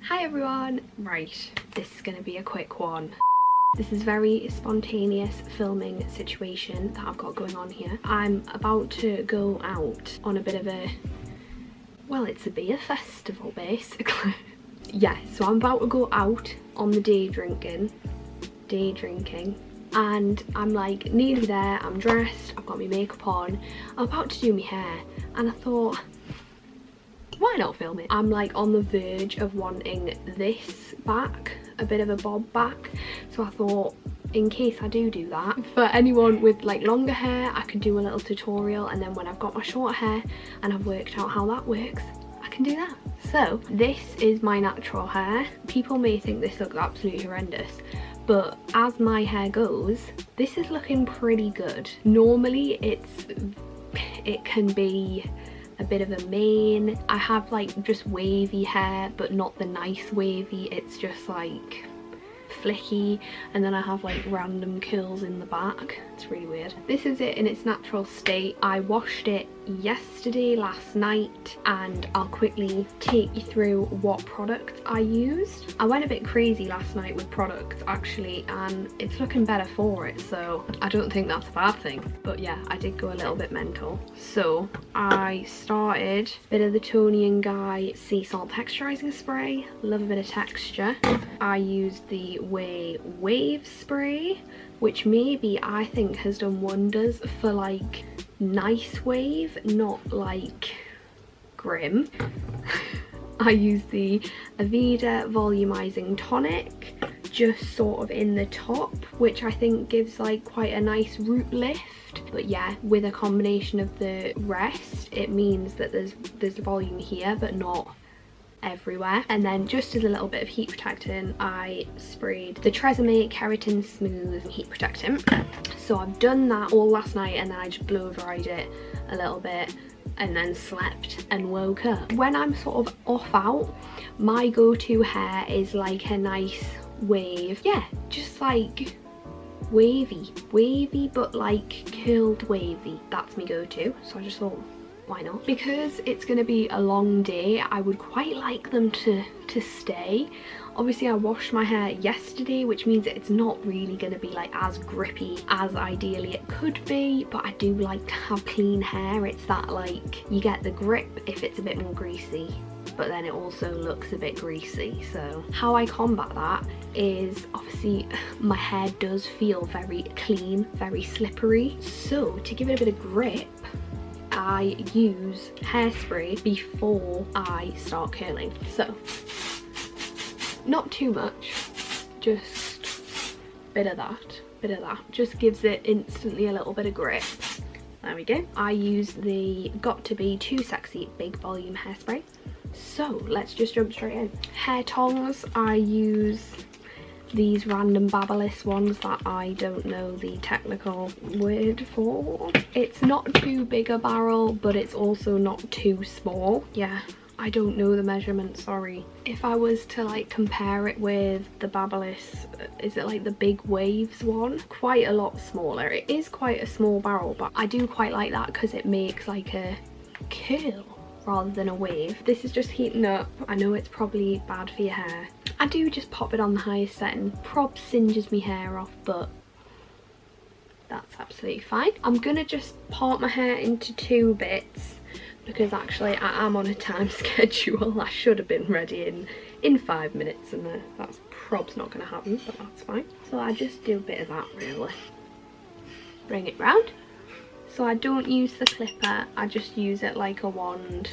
Hi everyone! Right, this is gonna be a quick one. This is very spontaneous filming situation that I've got going on here. I'm about to go out on a bit of a, well, it's a beer festival basically. Yeah, so I'm about to go out on the day drinking, and I'm like nearly there. I'm dressed, I've got my makeup on, I'm about to do my hair, and I thought, why not film it? I'm like on the verge of wanting this back, a bit of a bob back, so I thought in case I do that, for anyone with like longer hair, I could do a little tutorial, and then when I've got my short hair and I've worked out how that works, I can do that. So this is my natural hair. People may think this looks absolutely horrendous, but as my hair goes, this is looking pretty good. Normally it can be a bit of a mane. I have like just wavy hair, but not the nice wavy, it's just like flicky, and then I have like random curls in the back. It's really weird. This is it in its natural state. I washed it yesterday, last night, and I'll quickly take you through what products I used. I went a bit crazy last night with products actually, and it's looking better for it, so I don't think that's a bad thing. But yeah, I did go a little bit mental. So I started a bit of the Tony & Guy Sea Salt Texturizing Spray. Love a bit of texture. I used the Wave Spray, which maybe I think has done wonders for like nice wave, not like grim. I used the Aveda Volumizing Tonic, just sort of in the top, which I think gives like quite a nice root lift. But yeah, with a combination of the rest, it means that there's volume here but not everywhere. And then just as a little bit of heat protectant, I sprayed the Tresemme Keratin Smooth Heat Protectant. So I've done that all last night, and then I just blow dried it a little bit and then slept and woke up. When I'm sort of off out, my go-to hair is like a nice wave. Yeah, just like wavy, but like curled wavy. That's my go-to. So I just thought, why not? Because it's gonna be a long day, I would quite like them to stay. Obviously I washed my hair yesterday, which means that it's not really gonna be like as grippy as ideally it could be, but I do like to have clean hair. It's that like, you get the grip if it's a bit more greasy, but then it also looks a bit greasy. So how I combat that is, obviously my hair does feel very clean, very slippery, so to give it a bit of grip, I use hairspray before I start curling. So not too much, just bit of that, just gives it instantly a little bit of grip. There we go. I use the Got To Be Too Sexy Big Volume Hairspray. So let's just jump straight in. Hair tongs, I use these random Babyliss ones that I don't know the technical word for. It's not too big a barrel, but it's also not too small. Yeah, I don't know the measurement, sorry. If I was to like compare it with the Babyliss, is it like the Big Waves one? Quite a lot smaller. It is quite a small barrel, but I do quite like that because it makes like a curl rather than a wave. This is just heating up. I know it's probably bad for your hair. I do just pop it on the highest setting. Prob singes my hair off, but that's absolutely fine. I'm gonna just part my hair into two bits because actually I am on a time schedule. I should have been ready in 5 minutes, and that's prob's not gonna happen, but that's fine. So I just do a bit of that really. Bring it round. So I don't use the clipper, I just use it like a wand.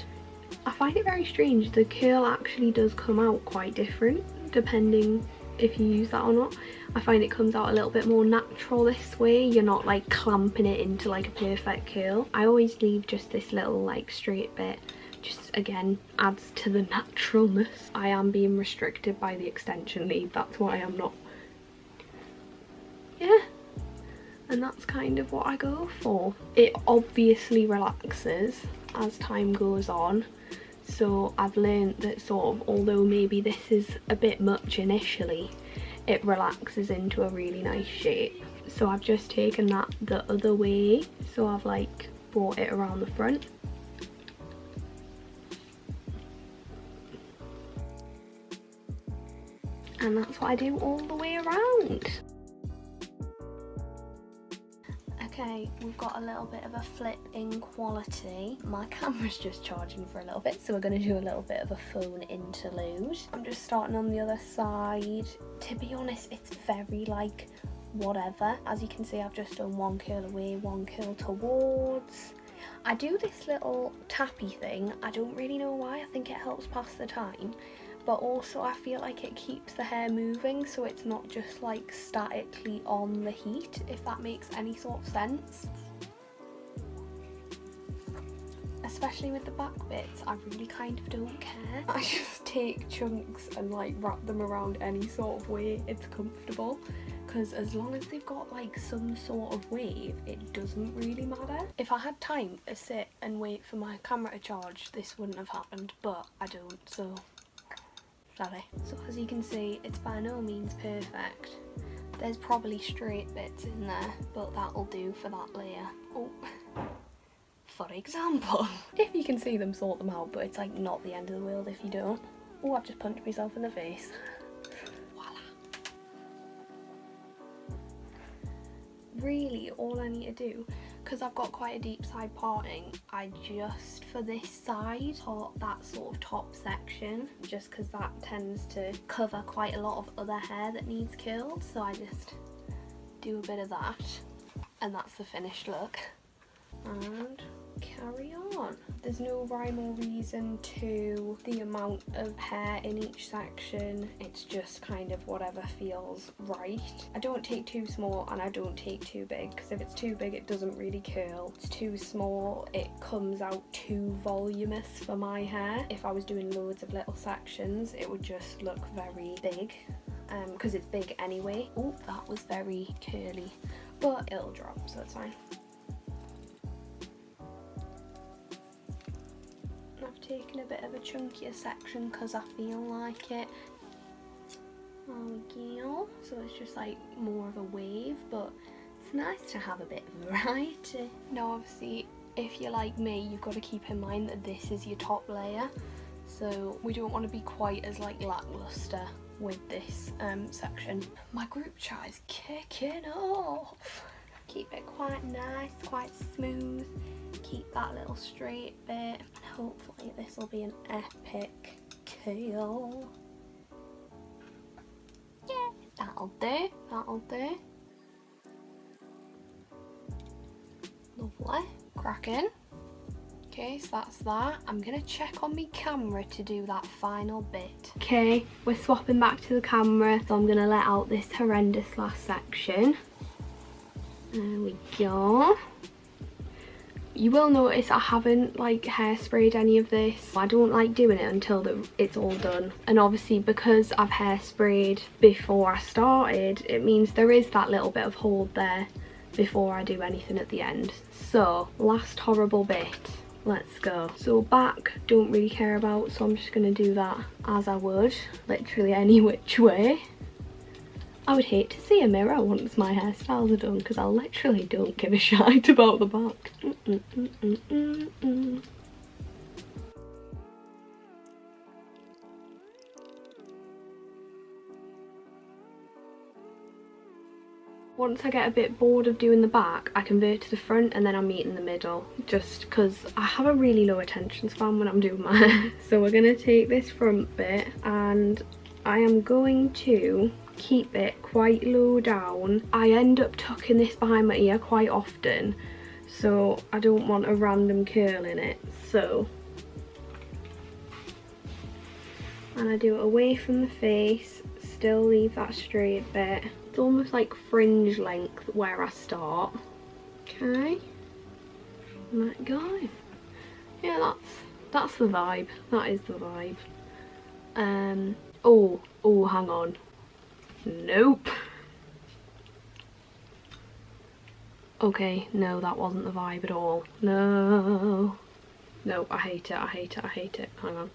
I find it very strange, the curl actually does come out quite different depending if you use that or not. I find it comes out a little bit more natural this way. You're not like clamping it into like a perfect curl. I always leave just this little like straight bit, just again adds to the naturalness. I am being restricted by the extension lead, that's why I'm not, yeah. And that's kind of what I go for. It obviously relaxes as time goes on, so I've learned that sort of, although maybe this is a bit much initially, it relaxes into a really nice shape. So I've just taken that the other way, so I've like brought it around the front. and that's what I do all the way around. Okay, we've got a little bit of a flip in quality. My camera's just charging for a little bit, so we're going to do a little bit of a phone interlude. I'm just starting on the other side. To be honest, it's very like whatever. As you can see, I've just done one curl away, one curl towards. I do this little tappy thing. I don't really know why. I think it helps pass the time. But also I feel like it keeps the hair moving, so it's not just like statically on the heat, if that makes any sort of sense. Especially with the back bits, I really kind of don't care. I just take chunks and like wrap them around any sort of way it's comfortable, because as long as they've got like some sort of wave, it doesn't really matter. If I had time to sit and wait for my camera to charge, this wouldn't have happened, but I don't, so sorry. So as you can see, it's by no means perfect. There's probably straight bits in there, but that'll do for that layer. Oh, for example. If you can see them, sort them out, but it's like not the end of the world if you don't. Oh, I've just punched myself in the face. Voila. Really, all I need to do, because I've got quite a deep side parting, I just for this side part that sort of top section, just because that tends to cover quite a lot of other hair that needs curled, so I just do a bit of that, and that's the finished look. And carry on. There's no rhyme or reason to the amount of hair in each section, it's just kind of whatever feels right. I don't take too small and I don't take too big, because if it's too big it doesn't really curl. It's too small, it comes out too voluminous for my hair. If I was doing loads of little sections it would just look very big, because it's big anyway. Oh, that was very curly, but it'll drop, so it's fine. Taking a bit of a chunkier section because I feel like it. There we go. So it's just like more of a wave, but it's nice to have a bit of variety. Now obviously if you're like me, you've got to keep in mind that this is your top layer, so we don't want to be quite as like lackluster with this section. My group chat is kicking off. Keep it quite nice, quite smooth. Keep that little straight bit, and hopefully this will be an epic curl. Yeah, that'll do, that'll do. Lovely, cracking. Okay, so that's that. I'm gonna check on my camera to do that final bit. Okay, we're swapping back to the camera, so I'm gonna let out this horrendous last section. There we go. You will notice I haven't like hairsprayed any of this. I don't like doing it until it's all done. And obviously because I've hairsprayed before I started, it means there is that little bit of hold there before I do anything at the end. So, last horrible bit. Let's go. So back, don't really care about, so I'm just gonna do that as I would, literally any which way. I would hate to see a mirror once my hairstyles are done, because I literally don't give a shite about the back. Once I get a bit bored of doing the back, I convert to the front and then I meet in the middle, just because I have a really low attention span when I'm doing my hair. So we're going to take this front bit and I am going to keep it quite low down. I end up tucking this behind my ear quite often, so I don't want a random curl in it. So, and I do it away from the face, still leave that straight bit. It's almost like fringe length where I start. Okay, let go. Yeah, that's the vibe. That is the vibe. Oh, hang on. Nope. Okay, no, that wasn't the vibe at all. No. No, I hate it, I hate it, I hate it. Hang on.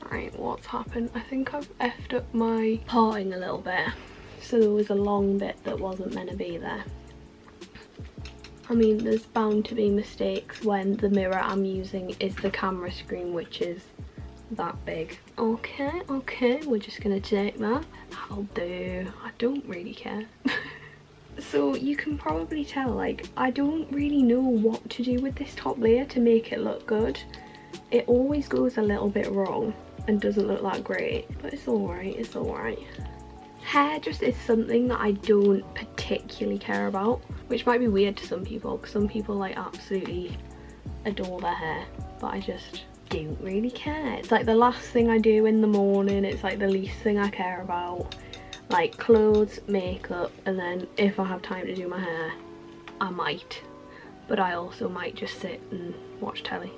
Right, what's happened? I think I've effed up my parting a little bit. So there was a long bit that wasn't meant to be there. I mean, there's bound to be mistakes when the mirror I'm using is the camera screen, which is that big. Okay, okay, we're just gonna take that. That'll do. I don't really care. So you can probably tell, like, I don't really know what to do with this top layer to make it look good. It always goes a little bit wrong and doesn't look that great, but it's alright, it's alright. Hair just is something that I don't particularly care about, which might be weird to some people, because some people like absolutely adore their hair, but I just don't really care. It's like the last thing I do in the morning, it's like the least thing I care about. Like clothes, makeup, and then if I have time to do my hair, I might. But I also might just sit and watch telly.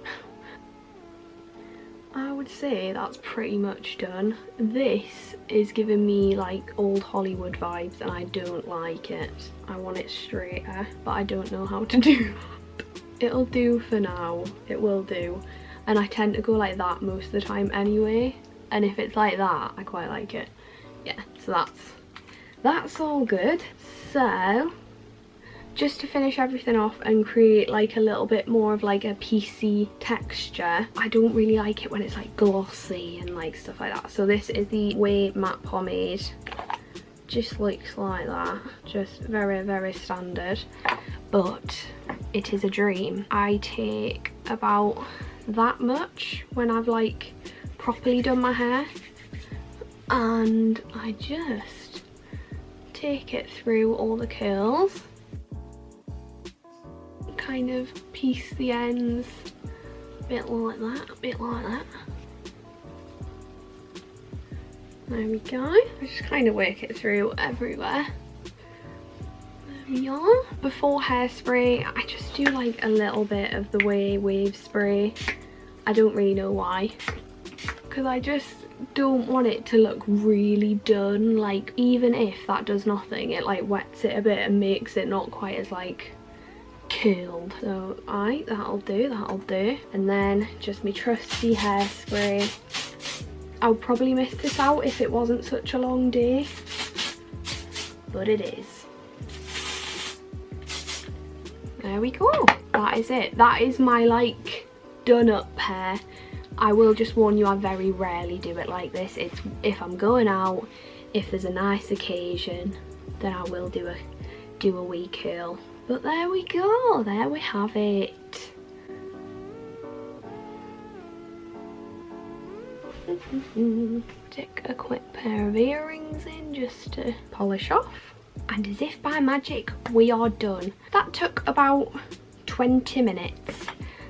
I would say that's pretty much done. This is giving me like old Hollywood vibes and I don't like it. I want it straighter, but I don't know how to do that. It'll do for now, it will do. And I tend to go like that most of the time anyway. And if it's like that, I quite like it. Yeah, so that's all good. So just to finish everything off and create like a little bit more of like a piecey texture, I don't really like it when it's like glossy and like stuff like that. So this is the Way Matte Pomade. Just looks like that, just very, very standard, but it is a dream. I take about that much when I've like properly done my hair, and I just take it through all the curls, kind of piece the ends, a bit like that, a bit like that. There we go. I just kind of work it through everywhere. There we are. Before hairspray, I just do like a little bit of the Way Wave spray. I don't really know why, because I just don't want it to look really done. Like even if that does nothing, it like wets it a bit and makes it not quite as like curled. So that'll do. And then just my trusty hairspray. I would probably miss this out if it wasn't such a long day, but it is. There we go. That is it. That is my like done up hair. I will just warn you, I very rarely do it like this. It's if I'm going out, if there's a nice occasion, then I will do a wee curl. But there we go. There we have it. Stick a quick pair of earrings in just to polish off, and as if by magic we are done. That took about 20 minutes,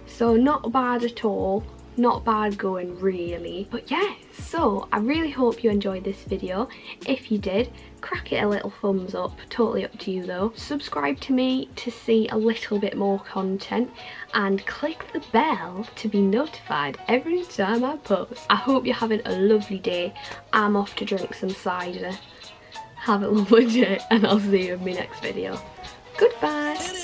so not bad at all, not bad going really. But yeah, so I really hope you enjoyed this video. If you did, crack it a little thumbs up, totally up to you though. Subscribe to me to see a little bit more content, and click the bell to be notified every time I post. I hope you're having a lovely day. I'm off to drink some cider. Have a lovely day, and I'll see you in my next video. Goodbye.